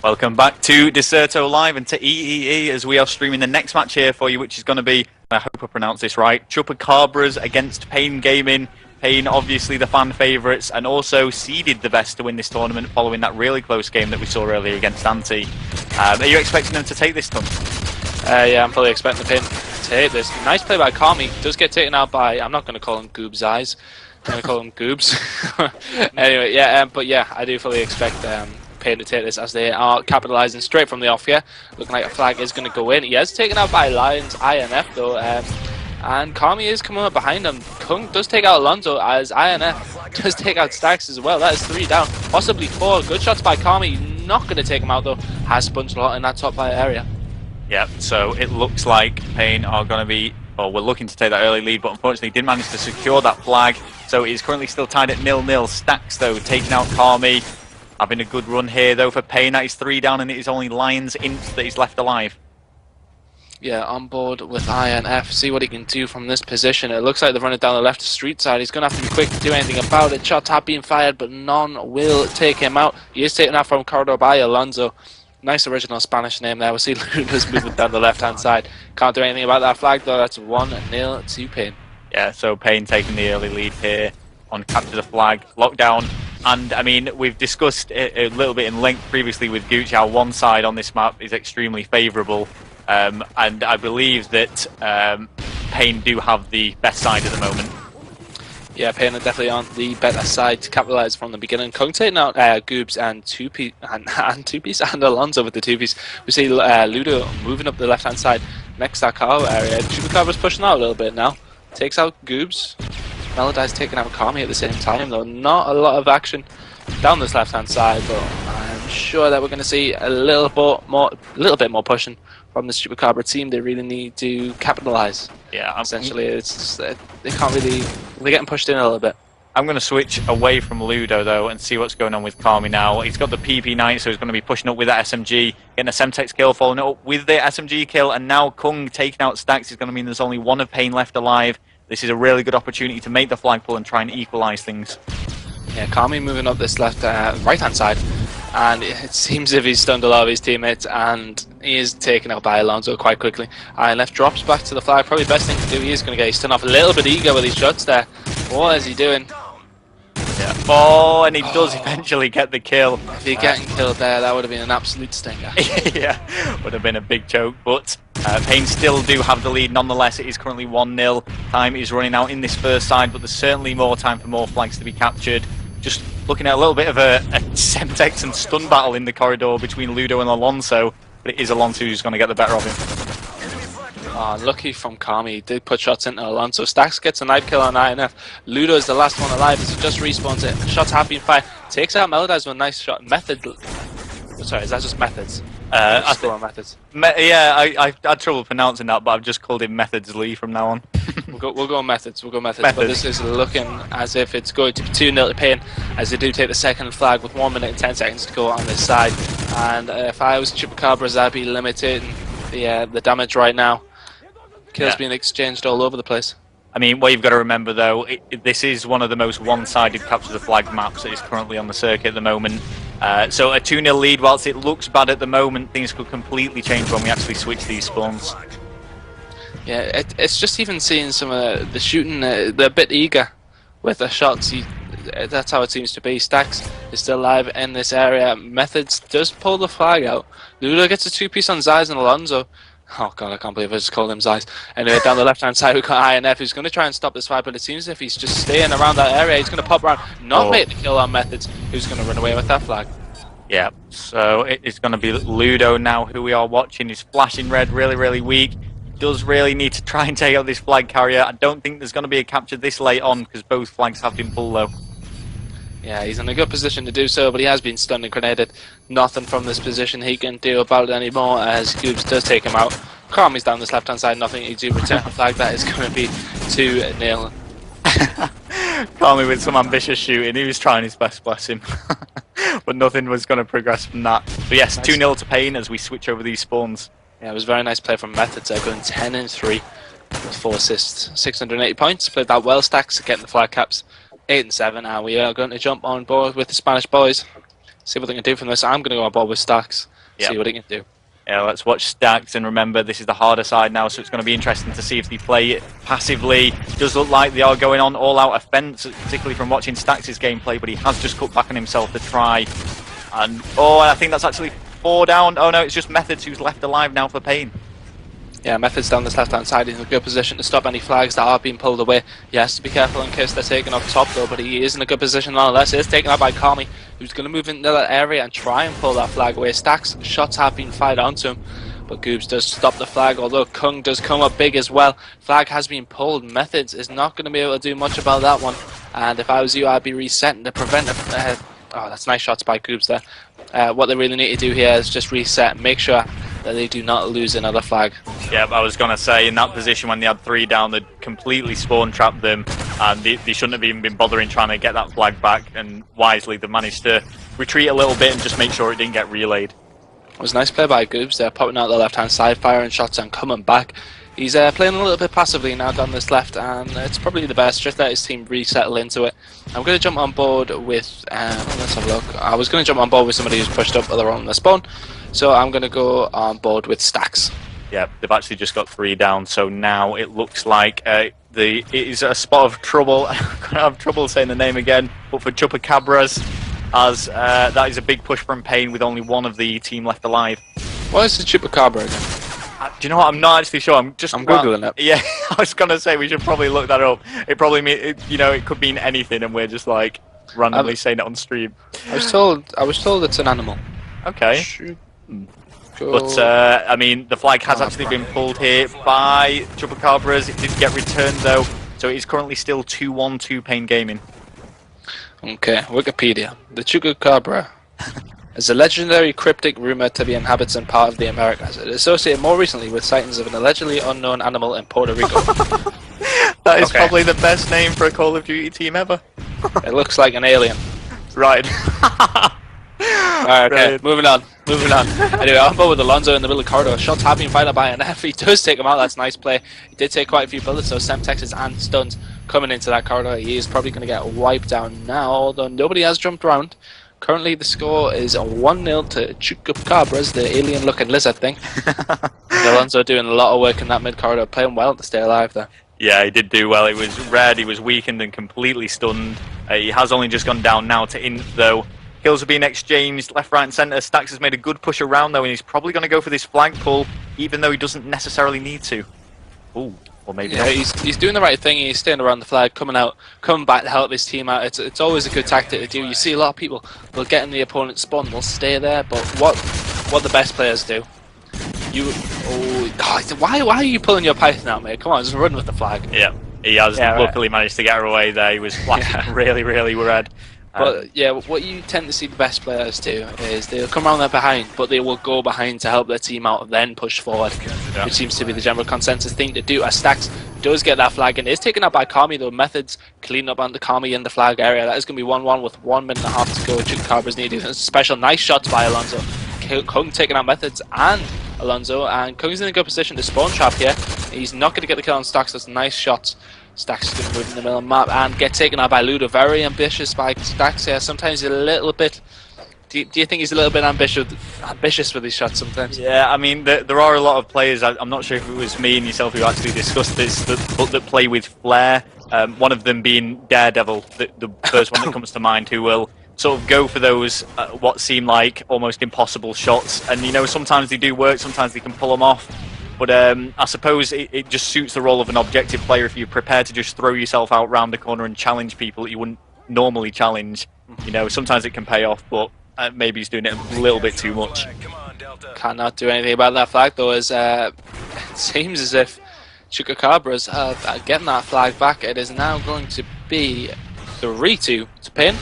Welcome back to Deserto Live and to EEE as we are streaming the next match here for you, which is going to be, I hope I pronounce this right, Chupacabras against Pain Gaming. Pain, obviously the fan favourites, and also seeded the best to win this tournament following that really close game that we saw earlier against Anti. Are you expecting them to take this, Tom? Yeah, I'm fully expecting the Pain to take this. Nice play by Kami. Does get taken out by, I'm not going to call him Goob's eyes. I'm going to call him Goobs. Anyway, yeah, but yeah, I do fully expect Pain to take this as they are capitalising straight from the off here. Looking like a flag is going to go in. He is taken out by Lions INF though. And Kami is coming up behind him. Kung does take out Alonso as INF does take out Stacks as well. That is 3 down, possibly 4. Good shots by Kami. Not going to take him out though. Has sponged a lot in that top player area. Yeah, so it looks like Pain are going to be, or we're looking to take that early lead, but unfortunately didn't manage to secure that flag. So it is currently still tied at 0-0. Stacks though taking out Kami. Having a good run here though for Pain. That is 3 down and it is only Lions Ints that is left alive. Yeah, on board with INF. See what he can do from this position. It looks like they're running down the left street side. He's going to have to be quick to do anything about it. Shots have been fired, but none will take him out. He is taken out from corridor by Alonso. Nice original Spanish name there. We'll see Luna's moving down the left-hand side. Can't do anything about that flag though. That's 1-0 to Pain. Yeah, so Pain taking the early lead here on capture the flag, lockdown. And I mean, we've discussed a little bit in length previously with Gooch how one side on this map is extremely favourable. And I believe that Pain do have the best side at the moment. Yeah, Pain are definitely on the better side to capitalise from the beginning. Kung taking out Goobs and Two-Piece and Alonso with the 2-piece. We see Ludo moving up the left-hand side next to that car area. Chupacabras pushing out a little bit now. Takes out Goobs. Melodize taking out Kami at the same time though. Not a lot of action down this left-hand side, but I'm sure that we're going to see a little bit more pushing from the Chupacabra team. They really need to capitalise. Yeah, essentially, it's they can't really. They're getting pushed in a little bit. I'm going to switch away from Ludo though and see what's going on with Kami now. He's got the PP9, so he's going to be pushing up with that SMG, getting a Semtex kill, following it up with the SMG kill, and now Kung taking out Stacks is going to mean there's only one of Pain left alive. This is a really good opportunity to make the flag pull and try and equalise things. Yeah, Kami moving up this right-hand side, and it seems as if he's stunned a lot of his teammates, and he is taken out by Alonso quite quickly. INF drops back to the flag. Probably the best thing to do. He is going to get his stun off a little bit eager with his shots there. What is he doing? Yeah. Oh, and he does eventually get the kill. If he getting killed there, that would have been an absolute stinger. Yeah, would have been a big choke, but Pain still do have the lead nonetheless. It is currently 1-0. Time is running out in this first side, but there's certainly more time for more flags to be captured. Just looking at a little bit of a Semtex and stun battle in the corridor between Ludo and Alonso, but it is Alonso who's going to get the better of him. Lucky from Kami. He did put shots into Alonso. Stacks gets a knife kill on INF. Ludo is the last one alive as he just respawns it. Shots have been fired. Takes out Melodize with a nice shot. Method. Sorry, is that just Methods? I think Methods. Yeah, I had trouble pronouncing that, but I've just called him Methods Lee from now on. We'll go Methods. We'll go Methods. But this is looking as if it's going to be 2-0 to Pain as they do take the second flag with 1 minute and 10 seconds to go on this side. And if I was Chupacabras, I'd be limiting the damage right now. Kills being exchanged all over the place. I mean, what you've got to remember though, this is one of the most one-sided capture the flag maps that is currently on the circuit at the moment. So a 2-0 lead, whilst it looks bad at the moment, things could completely change when we actually switch these spawns. Yeah, it's just even seeing some of the shooting, they're a bit eager with the shots. That's how it seems to be. Stacks is still alive in this area. Methods does pull the flag out. Ludo gets a 2-piece on Zais and Alonso. Oh god, I can't believe I just called him Zais. Anyway, down the left-hand side we've got INF who's going to try and stop this fight, but it seems as if he's just staying around that area. He's going to pop around, not make the kill on Methods, who's going to run away with that flag. Yeah, so it is going to be Ludo now, who we are watching. He's flashing red, really, really weak. He does really need to try and take out this flag carrier. I don't think there's going to be a capture this late on, because both flags have been pulled low. Yeah, he's in a good position to do so, but he has been stunned and grenaded. Nothing from this position he can do about it anymore, as Goobs does take him out. Kami's down this left-hand side, nothing he can do. Return the flag, that is going to be 2-0. Kami with some ambitious shooting. He was trying his best, bless him. But nothing was going to progress from that. But yes, nice. 2-0 to Pain as we switch over these spawns. Yeah, it was a very nice play from Methods there, going 10-3 with 4 assists. 680 points, played that well. Stacks getting the flag caps. 8-7, and we are going to jump on board with the Spanish boys. See what they can do from this. I'm going to go on board with Stacks. see what he can do. Yeah, let's watch Stacks, and remember, this is the harder side now, so it's going to be interesting to see if they play it passively. It does look like they are going on all-out offense, particularly from watching Stacks' gameplay, but he has just cut back on himself to try. And, oh, I think that's actually 4 down. Oh no, it's just Methods who's left alive now for Pain. Yeah, Methods down this left-hand side. He's in a good position to stop any flags that are being pulled away. He has to be careful in case they're taken up top, though, but he is in a good position nonetheless. He is taken out by Kami, who's going to move into that area and try and pull that flag away. Stacks' shots have been fired onto him, but Goobs does stop the flag, although Kung does come up big as well. Flag has been pulled. Methods is not going to be able to do much about that one, and if I was you, I'd be resetting to prevent it. Oh, that's nice shots by Goobs there. What they really need to do here is just reset and make sure that they do not lose another flag. Yeah, I was going to say, in that position when they had 3 down, they'd completely spawn trapped them, and they shouldn't have even been bothering trying to get that flag back, and wisely they managed to retreat a little bit and just make sure it didn't get relayed. It was a nice play by Goobs there, popping out the left-hand side, firing shots and coming back. He's playing a little bit passively now down this left, and it's probably the best, just let his team resettle into it. I'm going to jump on board with, let's have a look. I was going to jump on board with somebody who's pushed up other on the spawn, so I'm going to go on board with Stacks. Yeah, they've actually just got 3 down, so now it looks like it is a spot of trouble. I'm going to have trouble saying the name again, but for Chupacabras, as that is a big push from Pain with only one of the team left alive. What is the Chupacabra again? Do you know what? I'm not actually sure. I'm googling it. Yeah, I was gonna say we should probably look that up. It probably it could mean anything, and we're just like randomly saying it on stream. I was told it's an animal. Okay. But I mean, the flag has actually been pulled here by Chupacabras. It did get returned though, so it is currently still 2-1 to Pain Gaming. Okay, Wikipedia. The Chupacabra is a legendary cryptic rumored to be inhabitant part of the Americas. It is associated more recently with sightings of an allegedly unknown animal in Puerto Rico. That is probably the best name for a Call of Duty team ever. It looks like an alien. Right. Alright, okay, moving on. Anyway, on board with Alonso in the middle of the corridor. Shots have been fired by an F. He does take him out, that's a nice play. He did take quite a few bullets, so Semtexes and stuns coming into that corridor. He is probably going to get wiped down now, although nobody has jumped around. Currently, the score is 1-0 to Chupacabras, the alien-looking lizard thing. Alonso doing a lot of work in that mid-corridor, playing well to stay alive there. Yeah, he did do well. It was red, he was weakened and completely stunned. He has only just gone down now to Int, though. Kills are being exchanged left, right, and centre. Stacks has made a good push around, though, and he's probably going to go for this flag pull, even though he doesn't necessarily need to. Ooh. Or maybe not. He's doing the right thing. He's staying around the flag, coming back to help his team out. It's always a good tactic to do. You see a lot of people, they'll get in the opponent's spawn, they'll stay there, but what the best players do, why are you pulling your Python out, mate? Come on, just run with the flag. Yeah, he has luckily managed to get her away there. He was flashing really red. But yeah, what you tend to see the best players do is they'll come around there behind, but they will go behind to help their team out, then push forward, which seems to be the general consensus thing to do. As Stacks does get that flag and is taken out by Kami, though. Methods clean up on the Kami in the flag area. That is going to be 1-1 with 1 minute and a half to go. Chupacabras need to do special nice shots by Alonso. Kung taking out Methods and Alonso, and Kung's in a good position to spawn trap here. He's not going to get the kill on Stacks. That's nice shots. Stacks is going to move in the middle of the map and get taken out by Ludo. Very ambitious by Stacks here. Sometimes he's a little bit... Do you think he's a little bit ambitious with these shots sometimes? Yeah, I mean, there are a lot of players, I'm not sure if it was me and yourself who actually discussed this, that play with flair. One of them being Daredevil, the first one that comes to mind, who will sort of go for those, what seem like almost impossible shots. And, you know, sometimes they do work, sometimes they can pull them off. But I suppose it just suits the role of an objective player if you're prepared to just throw yourself out round the corner and challenge people that you wouldn't normally challenge. You know, sometimes it can pay off, but maybe he's doing it a little bit too much. Cannot do anything about that flag, though, as it seems as if Chupacabras are getting that flag back. It is now going to be 3-2 to Pain.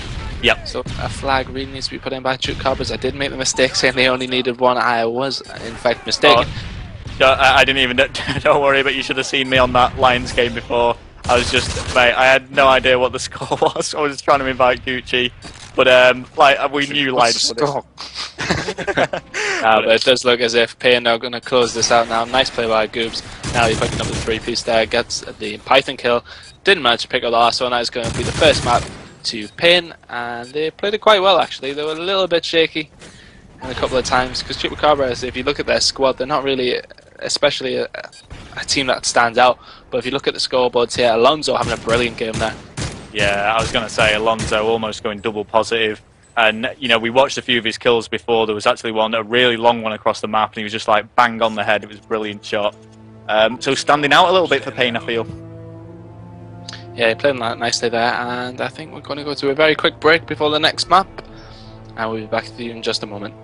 Yep. So a flag really needs to be put in by Chupacabras. I did make the mistake saying they only needed one. I was, in fact, mistaken. I didn't even... Don't worry, but you should have seen me on that Lions game before. I was just... Mate, I had no idea what the score was. I was trying to invite Gucci. But, like, we knew Lions for this. But it does look as if Pain are going to close this out now. Nice play by Goobs. Now he's picking up the 3-piece there. Gets the Python kill. Didn't manage to pick up the last one. That is going to be the first map to Pain. And they played it quite well, actually. They were a little bit shaky in a couple of times, because Chupacabras, if you look at their squad, they're not really, especially a team that stands out. But if you look at the scoreboards here, Alonso having a brilliant game there. Yeah, I was going to say Alonso almost going double positive. And, you know, we watched a few of his kills before. There was actually one, a really long one across the map, and he was just like bang on the head. It was a brilliant shot. So standing out a little bit for Payne, I feel. Yeah, he played nicely there, and I think we're going to go to a very quick break before the next map, and we'll be back to you in just a moment.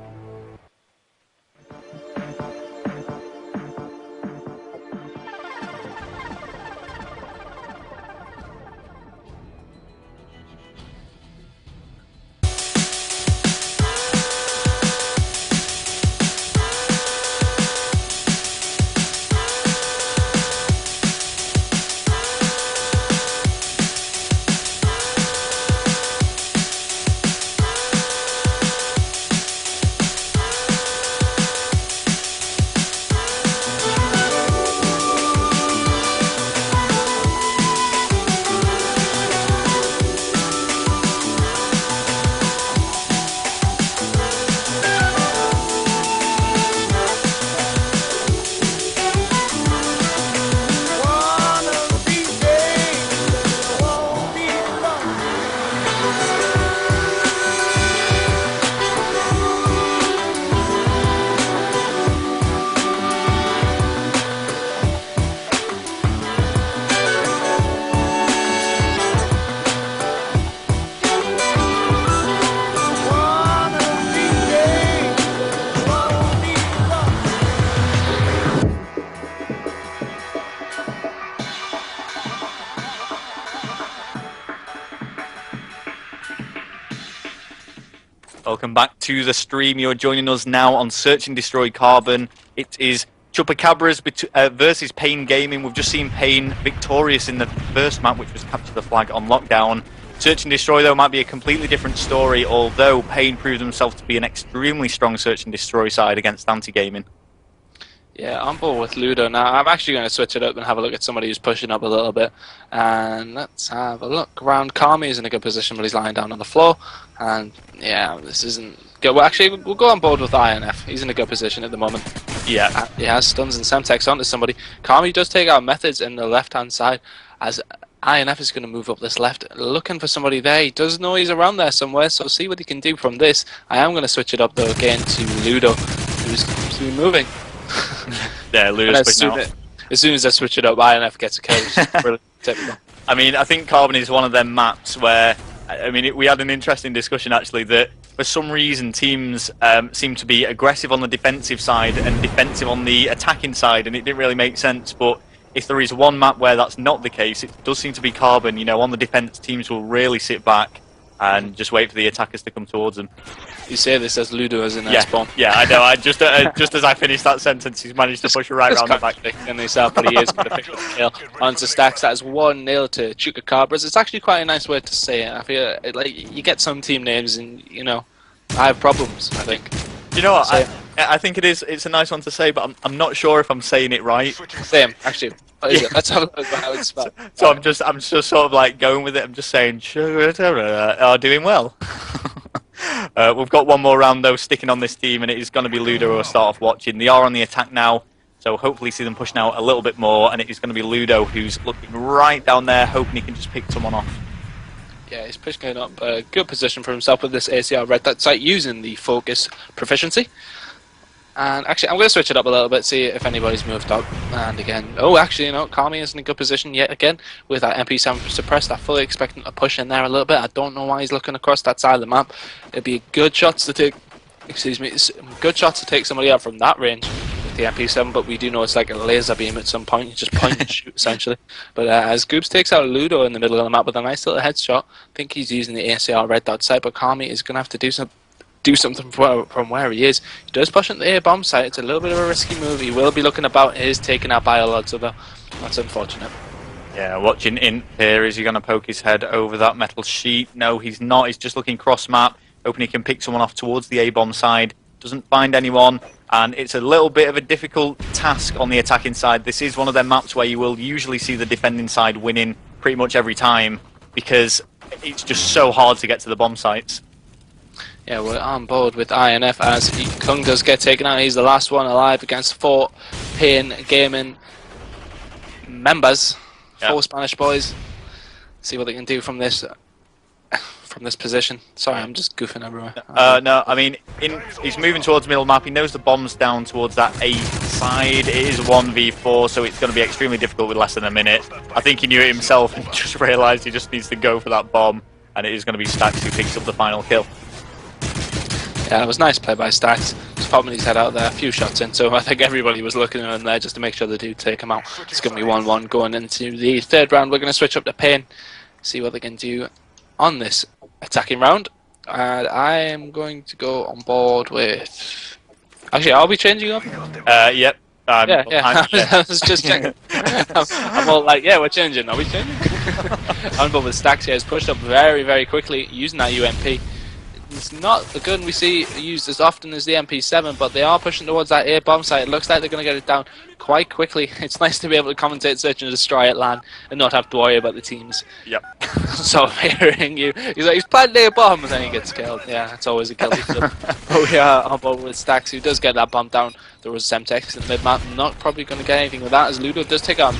Welcome back to the stream. You're joining us now on Search and Destroy Carbon. It is Chupacabras versus Payne Gaming. We've just seen Payne victorious in the first map, which was Capture the Flag on lockdown. Search and Destroy, though, might be a completely different story, although Payne proved himself to be an extremely strong Search and Destroy side against Anti-Gaming. Yeah, I'm bored with Ludo now. I'm actually going to switch it up and have a look at somebody who's pushing up a little bit. And let's have a look around. Kami is in a good position, but he's lying down on the floor. And yeah, this isn't good. Well, actually, we'll go on board with INF. He's in a good position at the moment. Yeah. He has stuns and Semtex onto somebody. Kami does take out methods in the left-hand side, as INF is going to move up this left, looking for somebody there. He does know he's around there somewhere, so see what he can do from this. I am going to switch it up, though, again to Ludo, who's seems to be moving. Yeah, Ludo's switching out. As soon as I switch it up, INF gets a kill. Really typical. I mean, I think Carbon is one of them maps where, I mean, we had an interesting discussion actually that for some reason teams seem to be aggressive on the defensive side and defensive on the attacking side, and it didn't really make sense. But if there is one map where that's not the case, it does seem to be Carbon. You know, on the defense, teams will really sit back and just wait for the attackers to come towards them. You say this as Ludo as in that spawn. Yeah, I know. I just as I finished that sentence, he's managed to push right around the back. And himself, but he is going to pick up the kill onto Stacks. That is 1-0 to Chupacabras. It's actually quite a nice way to say it. I feel like you get some team names, and you know, I have problems. I think. You know what? I think it is. It's a nice one to say, but I'm not sure if I'm saying it right. Same, actually. What is it? Let's have a look at how it's spelled. So I'm just sort of like going with it. I'm just saying, are doing well. We've got one more round though, sticking on this team, and it is going to be Ludo who start off watching. They are on the attack now, so hopefully see them pushing out a little bit more, and it is going to be Ludo who's looking right down there, hoping he can just pick someone off. Yeah, he's pushing up a good position for himself with this ACR red dot sight using the focus proficiency. And actually, I'm going to switch it up a little bit, see if anybody's moved up. And again, oh, actually, you know, Kami is in a good position yet again with that MP7 suppressed. I fully expect him to push in there a little bit. I don't know why he's looking across that side of the map. It'd be good shots to take, good shots to take somebody out from that range with the MP7, but we do know it's like a laser beam at some point. You just point and shoot, essentially. But as Goobs takes out Ludo in the middle of the map with a nice little headshot, I think he's using the ACR red dot sight, but Kami is going to have to do something from where he is. He does push into the A-bomb site. It's a little bit of a risky move. He will be looking about. He is taken out by a lot, so that's unfortunate. Yeah, watching in here. Is he going to poke his head over that metal sheet? No, he's not. He's just looking cross-map, hoping he can pick someone off towards the A-bomb side. Doesn't find anyone, and it's a little bit of a difficult task on the attacking side. This is one of them maps where you will usually see the defending side winning pretty much every time, because it's just so hard to get to the bomb sites. Yeah, we're on board with INF as Kung does get taken out. He's the last one alive against 4 Pain Gaming members, 4 Spanish boys. See what they can do from this position. Sorry, I'm just goofing everywhere. No, I mean, he's moving towards middle map. He knows the bomb's down towards that A side. It is a 1v4, so it's going to be extremely difficult with less than a minute. I think he knew it himself and just realised he just needs to go for that bomb, and it is going to be Stax who picks up the final kill. Yeah, it was nice play by Stax. Just popping his head out there, a few shots in, so I think everybody was looking in there just to make sure they do take him out. It's going to be 1-1 going into the third round. We're going to switch up to Pain, see what they can do on this attacking round. And I am going to go on board with... Actually, I'll be changing up. Yep. I was just checking. I'm all like, yeah, we're changing. Are we changing? On board with Stax here. He's pushed up very, very quickly using that UMP. It's not a gun we see used as often as the MP7, but they are pushing towards that A bomb site. It looks like they're going to get it down quite quickly. It's nice to be able to commentate Search and Destroy at LAN and not have to worry about the teams. Yep. So hearing you, he's like, he's planting a bomb, and then he gets killed. Yeah, it's always a guilty flip. But we are on board with Stax, who does get that bomb down. There was Semtex in mid-map. Not probably going to get anything with that, as Ludo does take on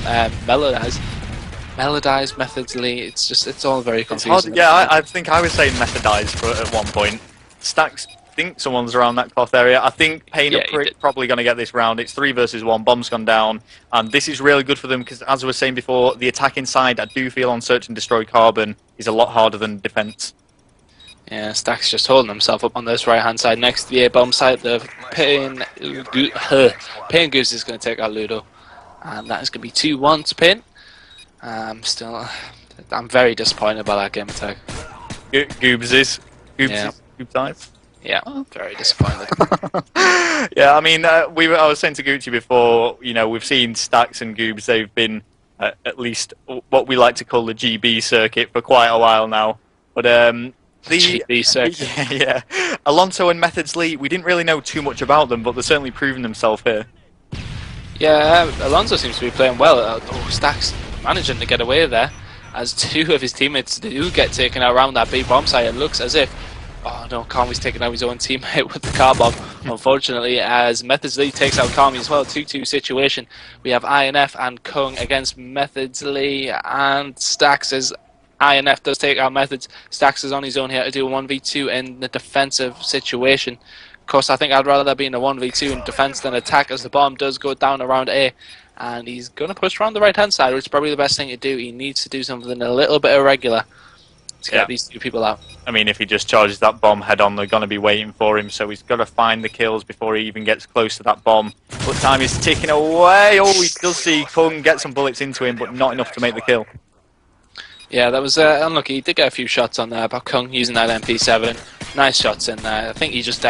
Melodize, Methodly, it's all very confusing. Yeah, I think I was saying Methodized at one point. Stax think someone's around that cloth area. I think Pain are probably going to get this round. It's 3 versus 1, bomb's gone down, and this is really good for them because, as I was saying before, the attacking side, I do feel on Search and Destroy Carbon, is a lot harder than defense. Yeah, Stax just holding himself up on this right-hand side next to the A-bomb side. The Pain Goose is going to take out Ludo, and that is going to be 2-1 to Pain. I'm very disappointed by that game attack. Goobs time. Yeah, very disappointed. Yeah, I mean, I was saying to Gucci before, you know, we've seen Stax and Goobs, they've been at least what we like to call the GB circuit for quite a while now. But the GB circuit. Yeah. Alonso and Methods Lee, we didn't really know too much about them, but they're certainly proven themselves here. Yeah, Alonso seems to be playing well. Stax managing to get away there, as 2 of his teammates do get taken out around that B bomb site. It looks as if, oh no, Kami's taking out his own teammate with the car bomb. Unfortunately, as Methods Lee takes out Kami as well, 2-2 situation. We have INF and Kung against Methods Lee and Stax, as INF does take out Methods. Stax is on his own here to do a 1v2 in the defensive situation. Of course, I think I'd rather be in a 1v2 in defense than attack, as the bomb does go down around A. And he's going to push around the right-hand side, which is probably the best thing to do. He needs to do something a little bit irregular to get these 2 people out. I mean, if he just charges that bomb head-on, they're going to be waiting for him, so he's got to find the kills before he even gets close to that bomb. But time is ticking away. Oh, he does see Kung get some bullets into him, but not enough to make the kill. Yeah, that was unlucky. He did get a few shots on there, but Kung using that MP7. Nice shots in there. I think he just,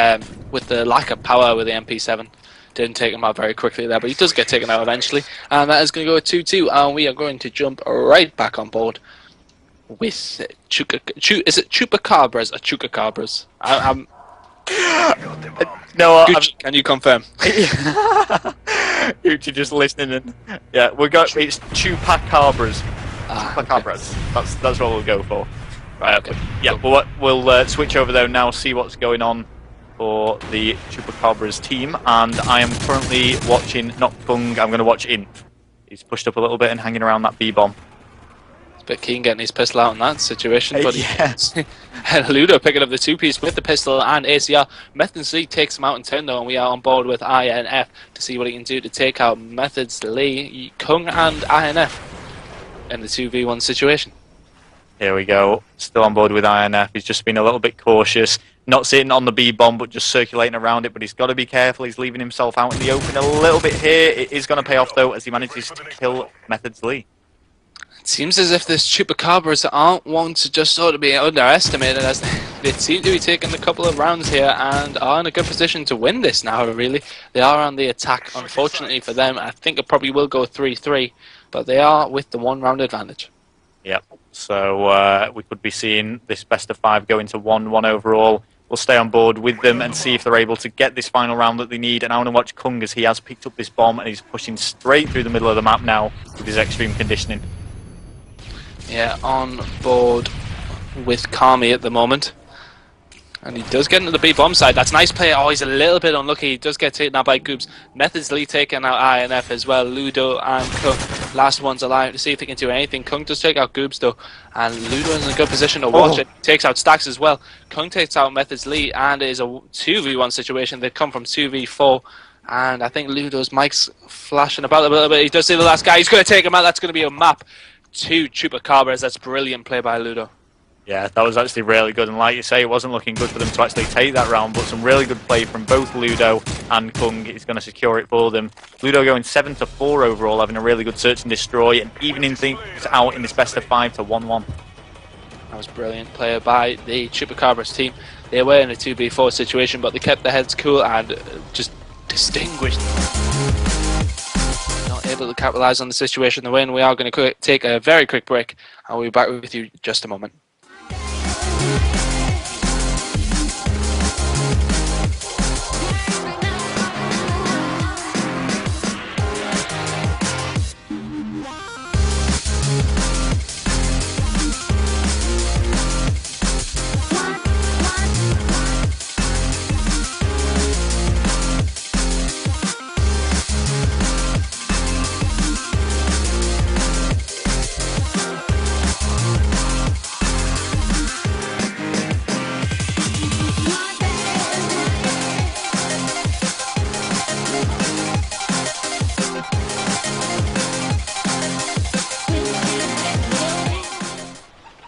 with the lack of power with the MP7, didn't take him out very quickly there, but he does get taken out eventually. And that is going to go 2-2, and we are going to jump right back on board with is it Chupacabras or Chupacabras? No, Gucci, can you confirm? Gucci just listening in. Yeah, it's Chupacabras. Chupacabras. Okay. That's what we'll go for. Right, okay. Yeah, but we'll switch over there now, see what's going on for the Chupacabras team, and I am currently watching not Kung, I'm going to watch Inf. He's pushed up a little bit and hanging around that B-bomb. It's a bit keen getting his pistol out in that situation, but yes. Ludo picking up the 2-piece with the pistol and ACR. Methods Lee takes him out in turn though, and we are on board with INF to see what he can do to take out Methods Lee, Kung and INF in the 2v1 situation. Here we go, still on board with INF. He's just been a little bit cautious. Not sitting on the B-bomb, but just circulating around it. But he's got to be careful. He's leaving himself out in the open a little bit here. It is going to pay off, though, as he manages to kill Methods Lee. It seems as if this Chupacabras aren't one to just sort of be underestimated, as they seem to be taking a couple of rounds here and are in a good position to win this now, really. They are on the attack, unfortunately for them. I think it probably will go 3-3, but they are with the 1-round advantage. Yep. So we could be seeing this best of 5 go into 1-1 overall. We'll stay on board with them and see if they're able to get this final round that they need. And I want to watch Kung, as he has picked up this bomb and he's pushing straight through the middle of the map now with his extreme conditioning. Yeah, on board with Kami at the moment. And he does get into the B bomb side. That's nice play. Oh, he's a little bit unlucky. He does get taken out by Goobs. Methods Lee taking out INF as well. Ludo and Kung. Last one's alive to see if he can do anything. Kung does take out Goobs though. And Ludo is in a good position to watch it. Takes out Stacks as well. Kung takes out Methods Lee, and it is a 2v1 situation. They come from 2v4. And I think Ludo's mic's flashing about a little bit. He does see the last guy. He's going to take him out. That's going to be a map to Chupacabras. That's brilliant play by Ludo. Yeah, that was actually really good, and like you say, it wasn't looking good for them to actually take that round, but some really good play from both Ludo and Kung is going to secure it for them. Ludo going 7-4 overall, having a really good search and destroy, and evening things out in this best of 5 to 1-1. That was brilliant play by the Chupacabras team. They were in a 2v4 situation, but they kept their heads cool and just distinguished. Not able to capitalize on the situation to win. We are going to take a very quick break, and we'll be back with you in just a moment.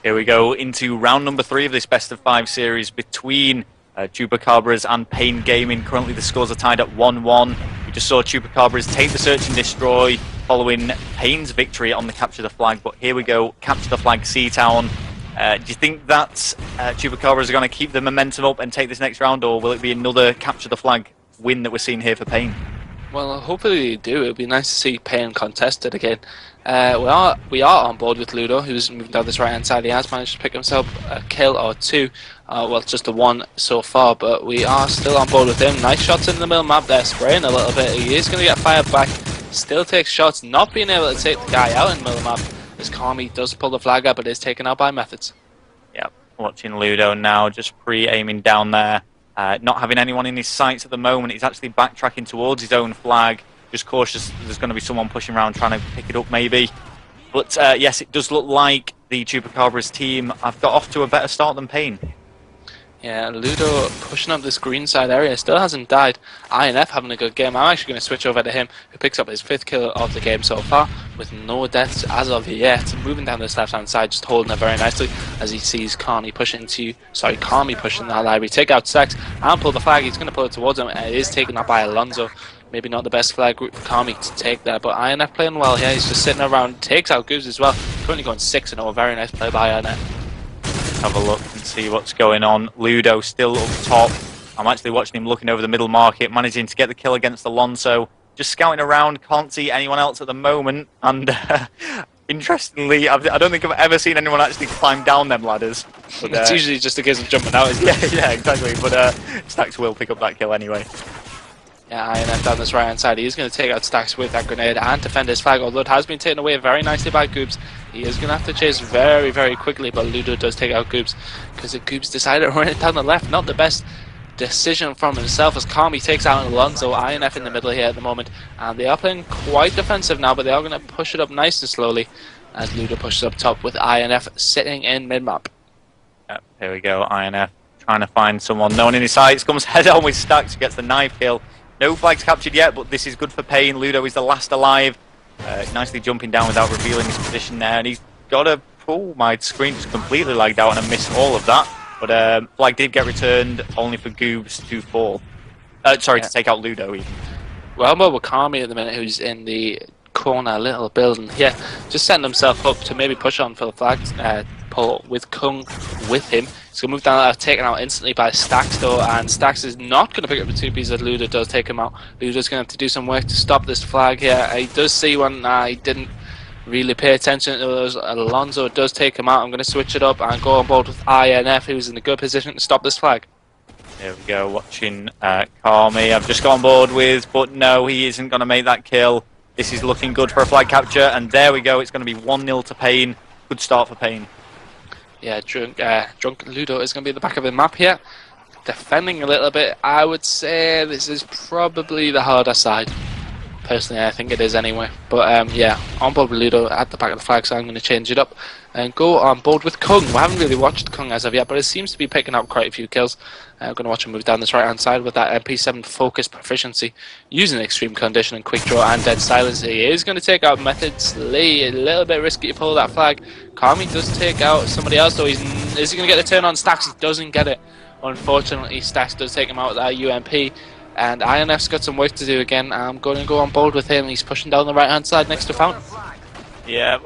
Here we go into round number 3 of this best of 5 series between Chupacabras and Pain Gaming. Currently the scores are tied at 1-1. We just saw Chupacabras take the search and destroy following Pain's victory on the capture the flag. But here we go, capture the flag Seatown. Do you think that Chupacabras are going to keep the momentum up and take this next round, or will it be another capture the flag win that we're seeing here for Pain? Well, hopefully they do. It would be nice to see Pain contested again. We are on board with Ludo, who's moving down this right hand side. He has managed to pick himself a kill or two. Well, just the one so far, but we are still on board with him. Nice shots in the middle map there, spraying a little bit. He is going to get fired back. Still takes shots, not being able to take the guy out in the middle map. As Kami does pull the flag up, but is taken out by Methods. Yep, watching Ludo now, just pre-aiming down there. Not having anyone in his sights at the moment. He's actually backtracking towards his own flag. Just cautious, there's going to be someone pushing around trying to pick it up maybe. But yes, it does look like the Chupacabras team have got off to a better start than Pain. Yeah, Ludo pushing up this green side area, still hasn't died. INF having a good game. I'm actually going to switch over to him, who picks up his 5th kill of the game so far, with no deaths as of yet. Moving down this left-hand side, just holding it very nicely, as he sees Kami pushing that library. Take out Stacks and pull the flag. He's going to pull it towards him, and it is taken up by Alonso. Maybe not the best flag route for Kami to take there, but INF playing well here. He's just sitting around, takes out Goobs as well. Currently going 6-0, very nice play by INF. Have a look and see what's going on. Ludo still up top. I'm actually watching him looking over the middle market, managing to get the kill against Alonso. Just scouting around, can't see anyone else at the moment. And interestingly, I don't think I've ever seen anyone actually climb down them ladders. But, it's usually just a case of jumping out, isn't it? Yeah, exactly. But Stacks will pick up that kill anyway. Yeah, INF down this right hand side. He's going to take out Stacks with that grenade and defend his flag, although it has been taken away very nicely by Goobs. He is going to have to chase very, very quickly, but Ludo does take out Goobs, because Goobs decided to run it down the left. Not the best decision from himself, as Kami takes out Alonso. INF in the middle here at the moment, and they are playing quite defensive now, but they are going to push it up nice and slowly as Ludo pushes up top with INF sitting in mid-map. Yep, here we go, INF trying to find someone. No one in his sights, comes head on with Stacks, gets the knife kill. No flags captured yet, but this is good for Pain. Ludo is the last alive. Nicely jumping down without revealing his position there. And he's got a... Oh, my screen just completely lagged out and I missed all of that. But flag did get returned, only for Goobs to fall. To take out Ludo even. Well, with Kami at the minute, who's in the corner little building here, just setting himself up to maybe push on for the flag pull with Kung with him. He's going to move down, taken out instantly by Stacks though, and Stacks is not going to pick up the 2 pieces as Ludo does take him out. Ludo's going to have to do some work to stop this flag here. He does see one, he didn't really pay attention to those. Alonso does take him out. I'm going to switch it up and go on board with INF, who's in a good position to stop this flag. There we go, watching Kami. I've just got on board with, but no, he isn't going to make that kill. This is looking good for a flag capture, and there we go. It's going to be 1-0 to Pain. Good start for Pain. Yeah, drunk Ludo is going to be at the back of the map here. defending a little bit. I would say this is probably the harder side. Personally, I think it is anyway. But yeah, on board with Ludo at the back of the flag, so I'm going to change it up and go on board with Kung. We haven't really watched Kung as of yet, but it seems to be picking up quite a few kills. I'm going to watch him move down this right-hand side with that MP7 focus proficiency, using extreme condition and quick draw and dead silence. He is going to take out Methods Lee. A little bit risky to pull that flag. Kami does take out somebody else, though. Is he going to get the turn on Stacks? He doesn't get it. Unfortunately, Stacks does take him out with that UMP. And INF's got some work to do again. I'm going to go on board with him. He's pushing down the right-hand side next to Fountain. Yeah,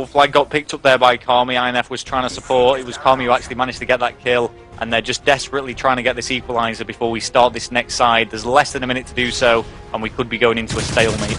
flag got picked up there by Kami. INF was trying to support. It was Kami who actually managed to get that kill. And they're just desperately trying to get this equaliser before we start this next side. There's less than a minute to do so, and we could be going into a stalemate.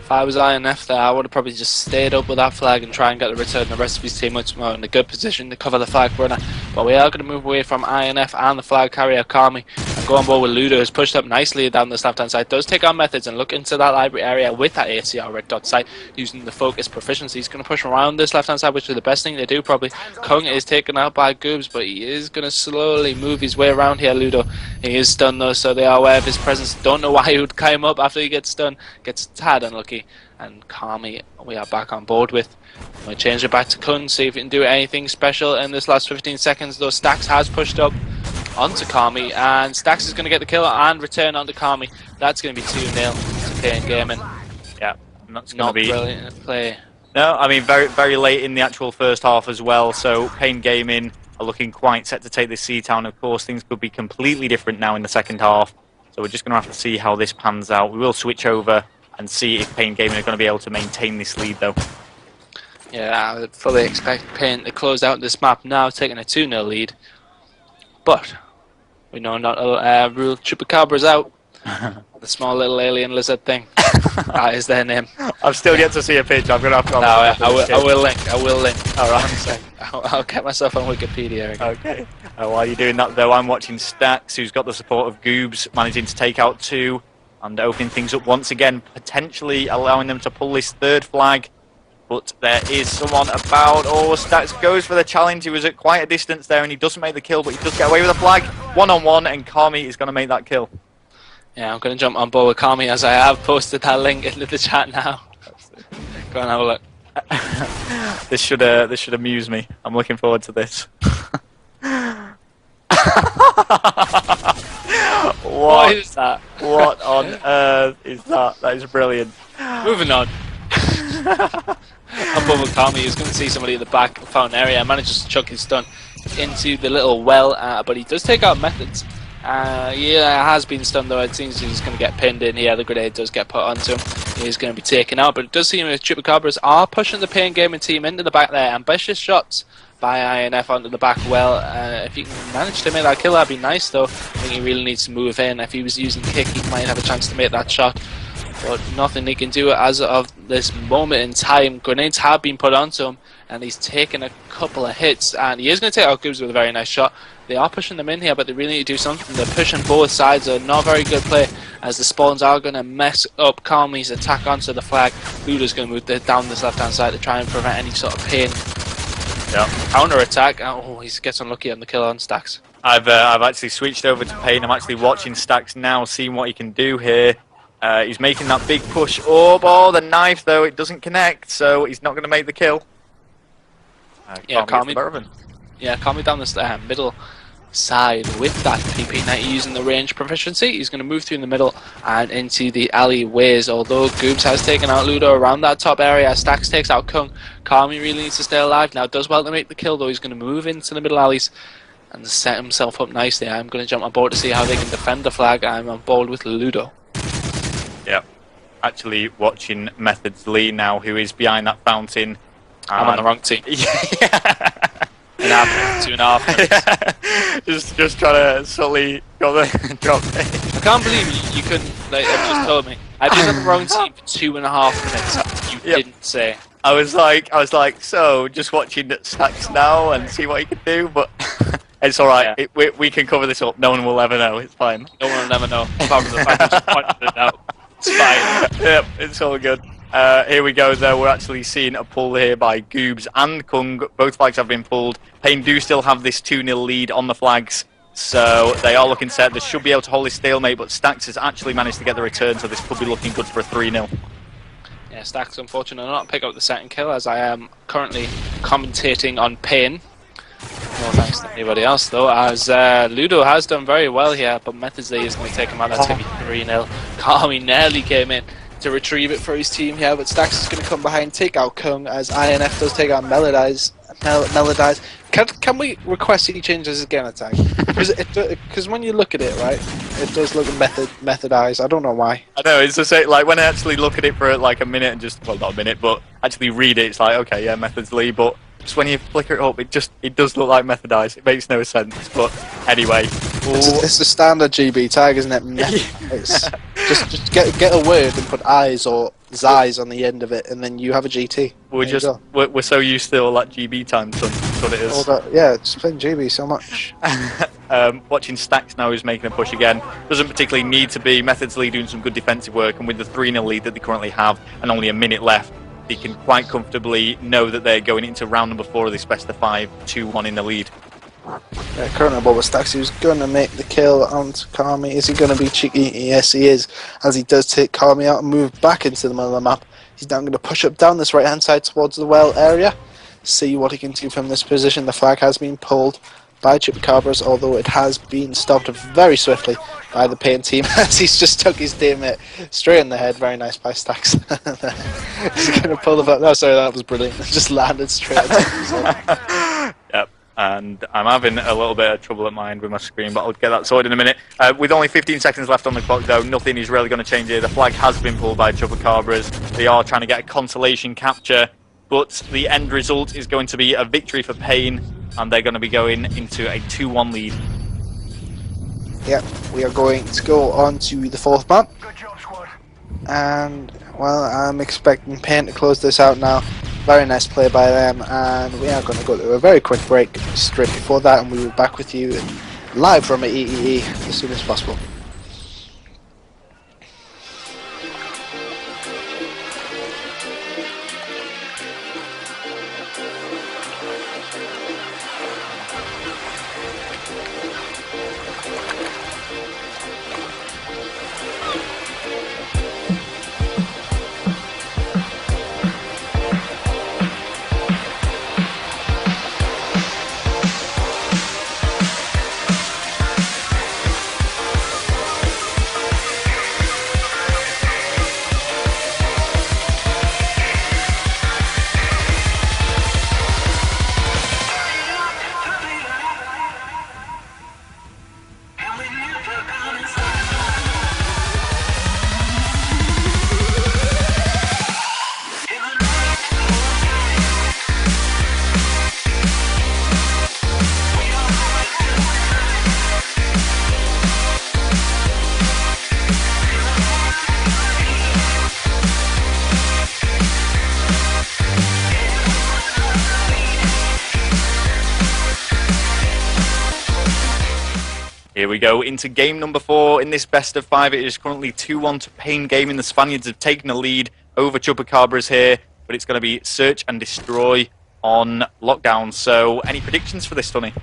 If I was INF there, I would have probably just stayed up with that flag and try and get the return. The rest of his team much more in a good position to cover the flag runner. But we are going to move away from INF and the flag carrier Kami and go on board with Ludo, who's pushed up nicely down this left-hand side. Does take on Methods and look into that library area with that ACR red dot sight using the focus proficiency. He's going to push around this left-hand side, which is the best thing to do probably. Kung is taken out by Goobs, but he is going to slowly move his way around here, Ludo. He is stunned though, so they are aware of his presence. Don't know why he would climb up after he gets stunned. Gets tad unlucky. And Kami, we are back on board with. I'm going to change it back to Kun, see if he can do anything special in this last 15 seconds. Though Stacks has pushed up onto Kami, and Stacks is going to get the kill and return onto Kami. That's going to be 2-0 to Pain Gaming. Yeah, that's going to be brilliant play. No, I mean very, very late in the actual first half as well. So Pain Gaming are looking quite set to take this C-Town. Of course, things could be completely different now in the second half. So we're just going to have to see how this pans out. We will switch over and see if Pain Gaming are going to be able to maintain this lead, though. Yeah, I would fully expect Pain to close out this map now, taking a 2-0 lead. But we know not to rule Chupacabras out. The small little alien lizard thing. That is their name. I've still yet to see a picture. I'm going to have to... No, I will link. All right. I'll get myself on Wikipedia again. Okay. While you're doing that, though, I'm watching Stacks, who's got the support of Goobs, managing to take out 2. And opening things up once again, potentially allowing them to pull this third flag. But there is someone about. Oh, Stacks goes for the challenge. He was at quite a distance there, and he doesn't make the kill, but he does get away with the flag. 1-on-1, and Kami is going to make that kill. Yeah, I'm going to jump on board with Kami, as I have posted that link into the chat now. Go and have a look. This should amuse me. I'm looking forward to this. What is that? What on earth is that? That is brilliant. Moving on. Above Kami is going to see somebody at the back of the fountain area. Manages to chuck his stun into the little well, but he does take out Methods. Yeah, has been stunned though. It seems he's going to get pinned in here. The grenade does get put onto him. He's going to be taken out, but it does seem as Chupacabras are pushing the Pain Gaming team into the back there. Ambitious shots by INF onto the back well. If he can manage to make that kill, that'd be nice though. I think he really needs to move in. If he was using kick, he might have a chance to make that shot. But nothing he can do as of this moment in time. Grenades have been put onto him, and he's taken a couple of hits, and he is going to take out Goobs with a very nice shot. They are pushing them in here, but they really need to do something. They're pushing both sides, a not very good play, as the spawns are going to mess up Kami's attack onto the flag. Luda's going to move down this left-hand side to try and prevent any sort of pain. Yeah. Counter attack. Oh, he gets unlucky on the kill on Stacks. I've actually switched over to Pain. I'm actually watching Stacks now, seeing what he can do here. He's making that big push up. Oh, the knife though, it doesn't connect, so he's not going to make the kill. Yeah, Kami down this middle side with that PP90 using the range proficiency. He's going to move through the middle and into the alleyways, although Goobs has taken out Ludo around that top area. Stacks takes out Kung. Kami really needs to stay alive now. Does well to make the kill though. He's going to move into the middle alleys and set himself up nicely. I'm going to jump on board to see how they can defend the flag. I'm on board with Ludo. Yeah, actually watching Methods Lee now, who is behind that fountain. I'm on the wrong team. Yeah. 2.5 minutes. just trying to subtly drop it. I can't believe you couldn't, like, you just told me. I've been on the wrong team for 2.5 minutes. You didn't say. I was like, so just watching Stacks now and see what he can do, but it's alright. Yeah. We can cover this up. No one will ever know. It's fine. No one will ever know. Apart from the fact that you just pointed it out. It's fine. Yep, it's all good. Here we go though, we're actually seeing a pull here by Goobs and Kung. Both flags have been pulled. Pain do still have this 2-0 lead on the flags. So they are looking set. They should be able to hold this stalemate, but Stax has actually managed to get the return, so this could be looking good for a 3-0. Yeah, Stax unfortunately not pick up the second kill, as I am currently commentating on Pain. No thanks to anybody else though, as Ludo has done very well here, but Methodsley is going to take him out. That's going to be 3-0. Kami nearly came in to retrieve it for his team here, but Stax is going to come behind, take out Kung, as INF does take out Melodize. Can we request he changes his game attack? Because when you look at it, right, it does look methodized. I don't know why. I know, it's the same, like when I actually look at it for like a minute and just, well, not a minute, but actually read it, it's like, okay, yeah, Methodsley, but just when you flicker it up, it does look like methodized. It makes no sense, but anyway. It's the standard GB tag, isn't it? It's just get a word and put eyes or Z's on the end of it, and then you have a GT. We're so used to all that GB time, so that's what it is. Yeah, just playing GB so much. Watching Stax now, who's making a push again. Doesn't particularly need to be. Methodsley doing some good defensive work, and with the 3-0 lead that they currently have, and only a minute left, they can quite comfortably know that they're going into round number 4 of this best of 5, 2-1 in the lead. Yeah, currently Boba Stax, who's going to make the kill onto Kami. Is he going to be cheeky? Yes, he is, as he does take Kami out and move back into the middle of the map. He's now going to push up down this right-hand side towards the well area. See what he can do from this position. The flag has been pulled by Chupacabras, although it has been stopped very swiftly by the Pain team, as he's just took his teammate straight in the head. Very nice by Stax. He's going to pull the back. No, sorry, that was brilliant. Just landed straight on top. Yep, and I'm having a little bit of trouble at my end with my screen, but I'll get that sorted in a minute. With only 15 seconds left on the clock, though, nothing is really going to change here. The flag has been pulled by Chupacabras. They are trying to get a consolation capture, but the end result is going to be a victory for Pain, and they're going to be going into a 2-1 lead. Yep, we are going to go on to the 4th map. Good job, squad. And, well, I'm expecting Pain to close this out now. Very nice play by them, and we are going to go to a very quick break straight before that, and we will be back with you live from EEE as soon as possible. Here we go into game number 4 in this best of 5. It is currently 2-1 to Pain Gaming. The Spaniards have taken a lead over Chupacabras here, but it's going to be search and destroy on lockdown. So, any predictions for this, Tony?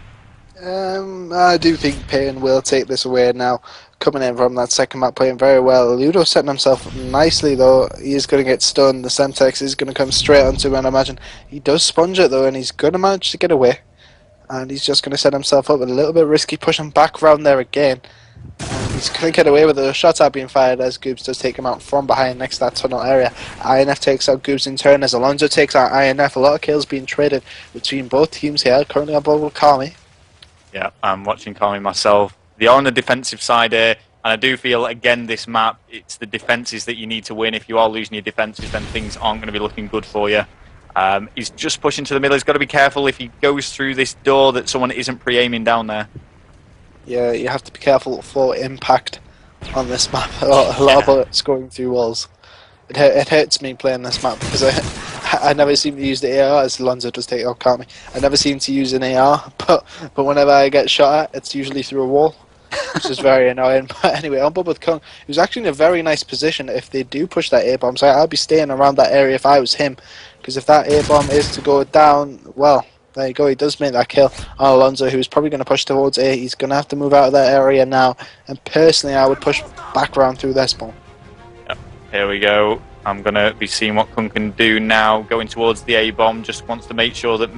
I do think Pain will take this away now. Coming in from that second map, playing very well. Ludo setting himself up nicely, though. He is going to get stunned. The Semtex is going to come straight onto him, and I imagine he does sponge it, though, and he's going to manage to get away. And he's just going to set himself up with a little bit risky, pushing back around there again. And he's going to get away with it. The shots are being fired as Goobs does take him out from behind next to that tunnel area. INF takes out Goobs in turn as Alonso takes out INF. A lot of kills being traded between both teams here. Currently on board with Kami. Yeah, I'm watching Kami myself. They are on the defensive side here, and I do feel, again, this map, it's the defences that you need to win. If you are losing your defences, then things aren't going to be looking good for you. He's just pushing to the middle. He's got to be careful if he goes through this door that someone isn't pre-aiming down there. Yeah, you have to be careful for impact on this map. A lot of bullets going through walls. It hurts me playing this map because I never seem to use the AR, as Alonso does take out Kami. I never seem to use an AR, but whenever I get shot at, it's usually through a wall, which is very annoying. But anyway, on board with Kung, who's actually in a very nice position if they do push that A-bomb. So I'd be staying around that area if I was him, because if that A-bomb is to go down, well, there you go. He does make that kill on Alonso, who's probably going to push towards A. He's going to have to move out of that area now. And personally, I would push back around through their spawn. Yep. Here we go. I'm going to be seeing what Kung can do now. Going towards the A-bomb. Just wants to make sure that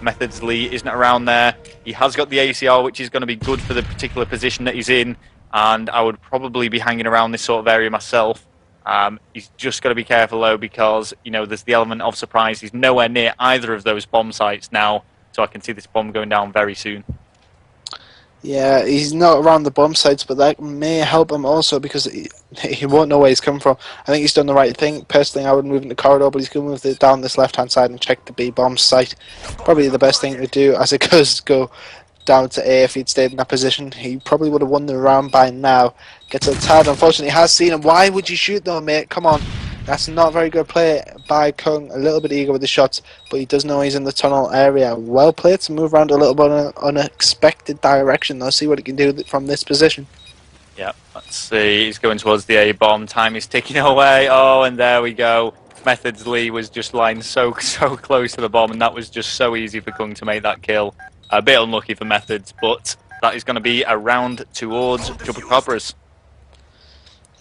Methods Lee isn't around there. He has got the ACR, which is going to be good for the particular position that he's in. And I would probably be hanging around this sort of area myself. He's just got to be careful though, because there's the element of surprise. He's nowhere near either of those bomb sites now, so I can see this bomb going down very soon. Yeah, he's not around the bomb sites, but that may help him also, because he won't know where he's come from. I think he's done the right thing. Personally, I would move in the corridor, but he's going to move it down this left-hand side and check the B bomb site. Probably the best thing to do, as it does go down to A. If he'd stayed in that position, he probably would have won the round by now. Gets a tad, unfortunately, has seen him. Why would you shoot though, mate? Come on. That's not very good play by Kung. A little bit eager with the shots, but he does know he's in the tunnel area. Well played to move around a little bit in an unexpected direction, though. See what he can do from this position. Yeah, let's see. He's going towards the A-bomb. Time is ticking away. Oh, and there we go. Methods Lee was just lying so close to the bomb, and that was just so easy for Kung to make that kill. A bit unlucky for Methods, but that is going to be a round towards Chupacabras.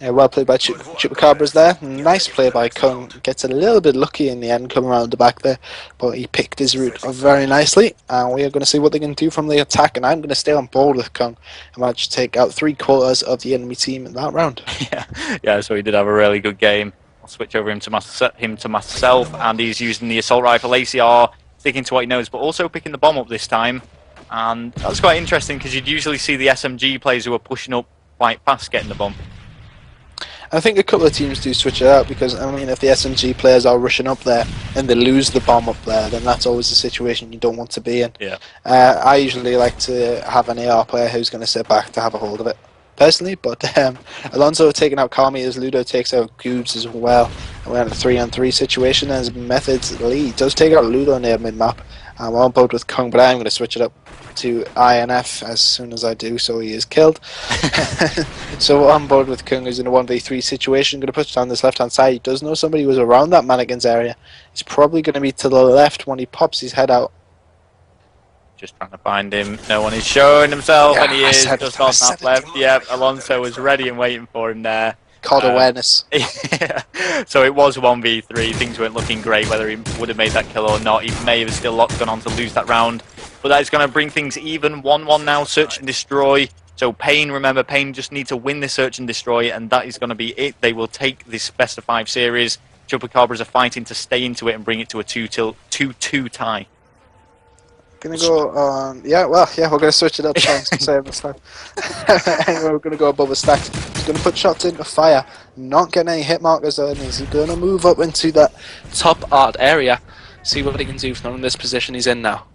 Yeah, well played by Chupacabras there. Nice play by Kung. Gets a little bit lucky in the end, coming around the back there, but he picked his route very nicely. And we are going to see what they can do from the attack. And I'm going to stay on board with Kung and manage to take out 3/4 of the enemy team in that round. Yeah. So he did have a really good game. I'll switch over him to myself, and he's using the assault rifle ACR, sticking to what he knows, but also picking the bomb up this time. And that's quite interesting, because you'd usually see the SMG players who are pushing up quite fast getting the bomb. I think a couple of teams do switch it out, because I mean, if the SMG players are rushing up there and they lose the bomb up there, then that's always a situation you don't want to be in. Yeah. I usually like to have an AR player who's going to sit back to have a hold of it, personally. But Alonso taking out Kami as Ludo takes out Goobs as well. And we're in a 3-on-3 situation as Methods Lee does take out Ludo near mid-map. I'm on board with Kung, but I'm going to switch it up to INF as soon as I do, so he is killed. So on board with Kung, who's in a 1v3 situation, going to push down this left-hand side. He does know somebody was around that mannequins area. He's probably going to be to the left when he pops his head out. Just trying to find him. No one is showing himself, and he is just on that left. Yeah, Alonso was ready and waiting for him there. Called awareness. Yeah. So it was 1v3. Things weren't looking great, whether he would have made that kill or not. He may have still gone on to lose that round. But that is going to bring things even. 1-1 now, search and destroy. So Pain, remember, Pain just need to win the search and destroy, and that is going to be it. They will take this best of 5 series. Chupacabras are fighting to stay into it and bring it to a 2-2 tie. Gonna go on. Yeah, well, yeah, we're gonna switch it up. Thanks for saying this time. Anyway, we're gonna go above the stacks. He's gonna put shots into fire, not getting any hit markers, and he's gonna move up into that top art area. See what he can do from this position he's in now.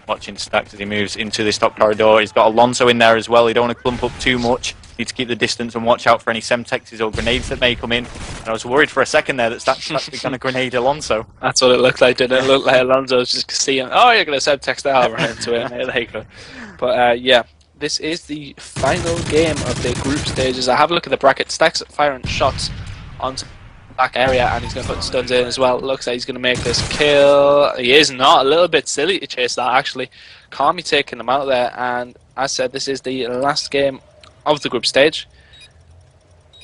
Watching Stacks as he moves into this top corridor. He's got Alonso in there as well. He don't want to clump up too much. Need to keep the distance and watch out for any Semtexes or grenades that may come in. And I was worried for a second there that Stacks was actually going to grenade Alonso. That's what it looked like, didn't it? It looked like Alonso was just seeing, oh, you're going to Semtex there, I'll run into it. There you go. But yeah, this is the final game of the group stages. I have a look at the bracket. Stacks firing shots onto back area, and he's going to put stuns in as well. Looks like he's going to make this kill. He is not. A little bit silly to chase that, actually. Kami taking him out there, and as I said, this is the last game of the group stage.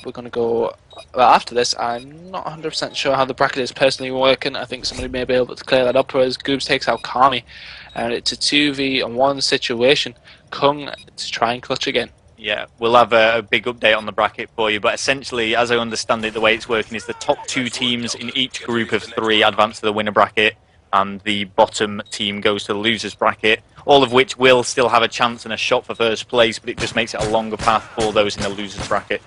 We're going to go, well, after this. I'm not 100% sure how the bracket is personally working. I think somebody may be able to clear that up, whereas Goobs takes out Kami, and it's a 2v1 situation. Kung to try and clutch again. Yeah, we'll have a big update on the bracket for you, but essentially, as I understand it, the way it's working is the top 2 teams in each group of 3 advance to the winner bracket, and the bottom team goes to the losers bracket, all of which will still have a chance and a shot for first place, but it just makes it a longer path for those in the losers bracket.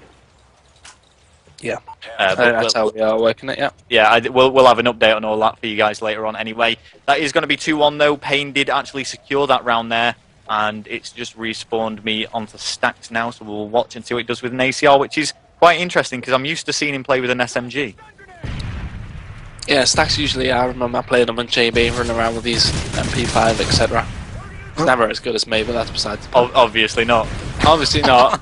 Yeah, that's how we are working it, yeah. Yeah, we'll have an update on all that for you guys later on anyway. That is going to be 2-1 though. Payne did actually secure that round there, and it's just respawned me onto Stacks now, so we'll watch and see what it does with an ACR, which is quite interesting because I'm used to seeing him play with an SMG. Yeah, Stacks usually, I remember playing him on JB, running around with these MP5, etc. It's never as good as me, but that's besides the point. Obviously not. Obviously not.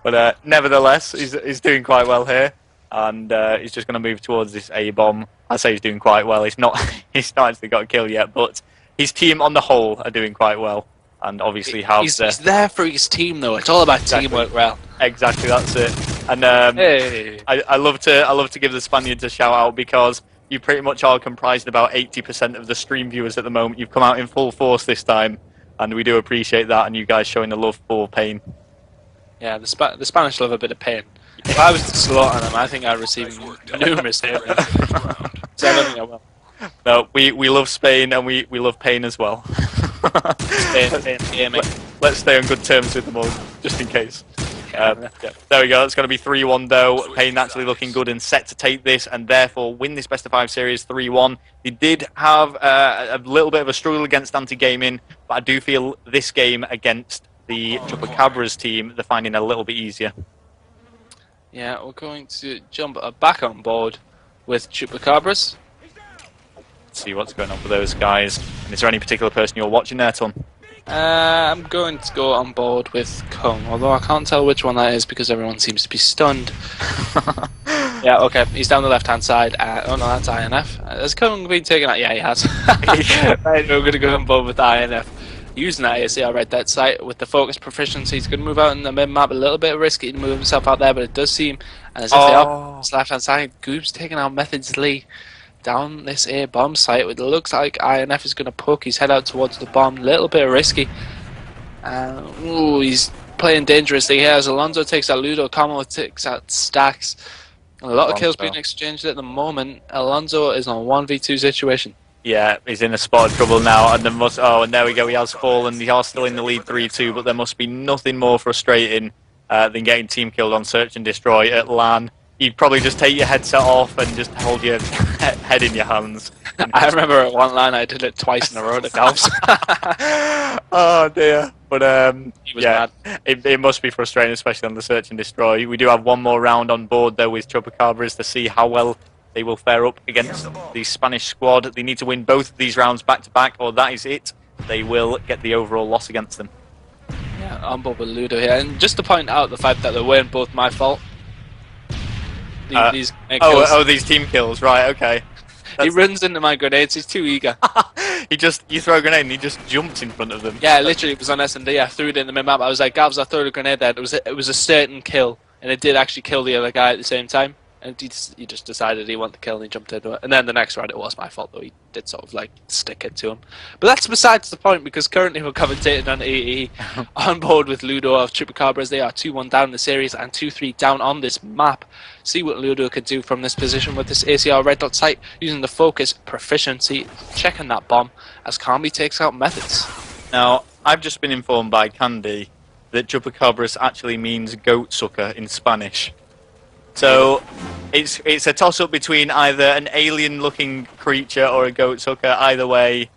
But nevertheless, he's doing quite well here, and he's just going to move towards this A-bomb. I say he's doing quite well. He's not actually got a kill yet, but his team on the whole are doing quite well, and obviously have he's there for his team though. It's all about teamwork, Rel. Exactly, that's it. And Hey. I love to give the Spaniards a shout out because you pretty much are comprised about 80% of the stream viewers at the moment. You've come out in full force this time, and we do appreciate that, and you guys showing the love for Pain. Yeah, the Spanish love a bit of pain. If I was to slaughter them, I think I'd receive numerous hit rates. So I don't think I will. No, we love Spain, and we love Pain as well. Let's stay on good terms with them all, just in case. Yeah. There we go, it's going to be 3-1 though. Pain actually looking good and set to take this and therefore win this best of 5 series 3-1. They did have a little bit of a struggle against anti-gaming, but I do feel this game against the Chupacabras team, they're finding it a little bit easier. Yeah, we're going to jump back on board with Chupacabras. Let's see what's going on with those guys. And is there any particular person you're watching there, Tom? I'm going to go on board with Kung, although I can't tell which one that is because everyone seems to be stunned. Yeah, okay, he's down the left-hand side. Oh no, that's INF. Has Kung been taken out? Yeah, he has. Right, we're going to go on board with INF. Using that ACR red dead site with the focus proficiency, he's going to move out in the mid-map. A little bit risky to move himself out there, but it does seem as if they are left-hand side. Goob's taking out Methods Lee down this A bomb site. It looks like INF is going to poke his head out towards the bomb. A little bit risky. Ooh, he's playing dangerously here as Alonso takes out Ludo, Como takes out Stacks. A lot of kills being exchanged at the moment. Alonso is on a 1v2 situation. Yeah, he's in a spot of trouble now, and there must. Oh, and there we go. He has fallen. He are still in the lead 3-2, but there must be nothing more frustrating than getting team killed on Search and Destroy at LAN. You'd probably just take your headset off and just hold your head in your hands. I remember at one LAN I did it twice in a row at Golfs. Oh dear. But he was mad. It must be frustrating, especially on the Search and Destroy. We do have one more round on board though with Chupacabras to see how well they will fare up against the Spanish squad. They need to win both of these rounds back to back, or that is it. They will get the overall loss against them. Yeah, I'm Bob with Ludo here, and just to point out the fact that they weren't both my fault. These these team kills, right? Okay. He runs into my grenades. He's too eager. You throw a grenade and he just jumps in front of them. Yeah, literally, it was on S&D. I threw it in the mid map. I was like, Gavs, I threw a grenade there. It was a certain kill, and it did actually kill the other guy at the same time. And he just decided he wanted to kill and he jumped into it. And then the next round it was my fault though. He did sort of like stick it to him. But that's besides the point because currently we're commentating on AE on board with Ludo of Chupacabras. They are 2-1 down in the series and 2-3 down on this map. See what Ludo can do from this position with this ACR red dot sight using the focus proficiency, checking that bomb as Kami takes out Methods. Now, I've just been informed by Candy that Chupacabras actually means goat sucker in Spanish. So it's a toss-up between either an alien-looking creature or a goat sucker. Either way,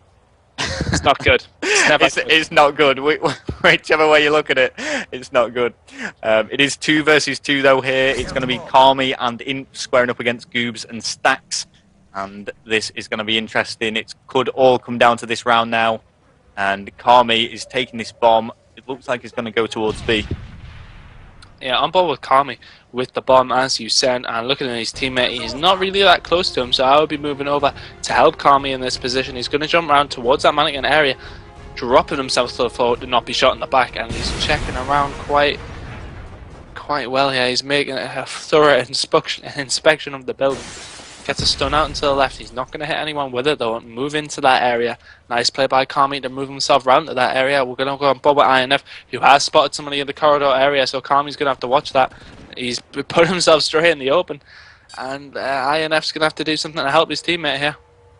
it's not good. It's not good. Whichever way you look at it, it's not good. It is 2 versus 2 though here. It's going to be Kami and Imp squaring up against Goobs and Stacks. And this is going to be interesting. It could all come down to this round now. And Kami is taking this bomb. It looks like it's going to go towards B. Yeah, on board with Kami with the bomb as you said, and looking at his teammate, he's not really that close to him, so I would be moving over to help Kami in this position. He's going to jump around towards that mannequin area, dropping himself to the floor to not be shot in the back, and he's checking around quite well here. He's making a thorough inspection of the building. Gets a stun out into the left. He's not going to hit anyone with it though. Move into that area. Nice play by Kami to move himself around to that area. We're going to go on board with INF, who has spotted somebody in the corridor area, so Kami's going to have to watch that. He's put himself straight in the open, and INF's going to have to do something to help his teammate here.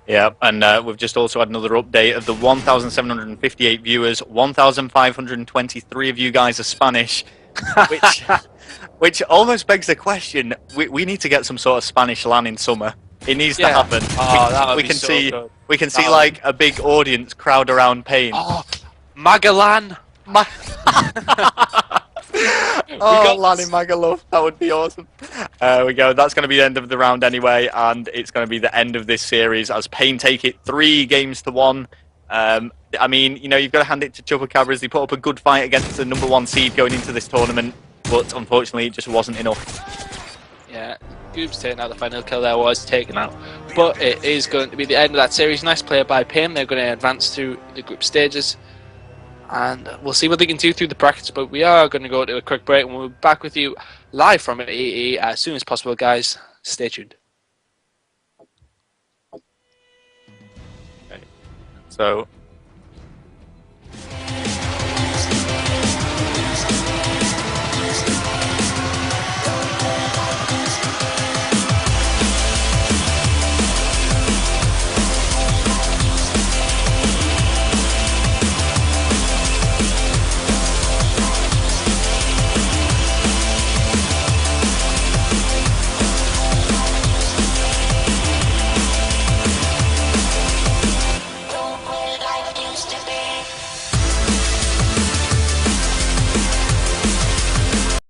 Yeah, and we've just also had another update of the 1,758 viewers. 1,523 of you guys are Spanish, which almost begs the question: we need to get some sort of Spanish LAN in summer. It needs to happen. Oh, we can see good. We can see like a big audience crowd around Pain. Oh, Magalan. LAN in Magaluf. That would be awesome. We go. That's going to be the end of the round anyway, and it's going to be the end of this series as Pain take it 3-1. I mean, you know, you've got to hand it to Chupacabras. They put up a good fight against the #1 seed going into this tournament, but unfortunately, it just wasn't enough. Yeah, Goob's taking out the final kill there, was taken out But it is going to be the end of that series. Nice play by Payne. They're going to advance through the group stages. And we'll see what they can do through the brackets. But we are going to go to a quick break. And we'll be back with you live from EE as soon as possible, guys. Stay tuned. Okay. So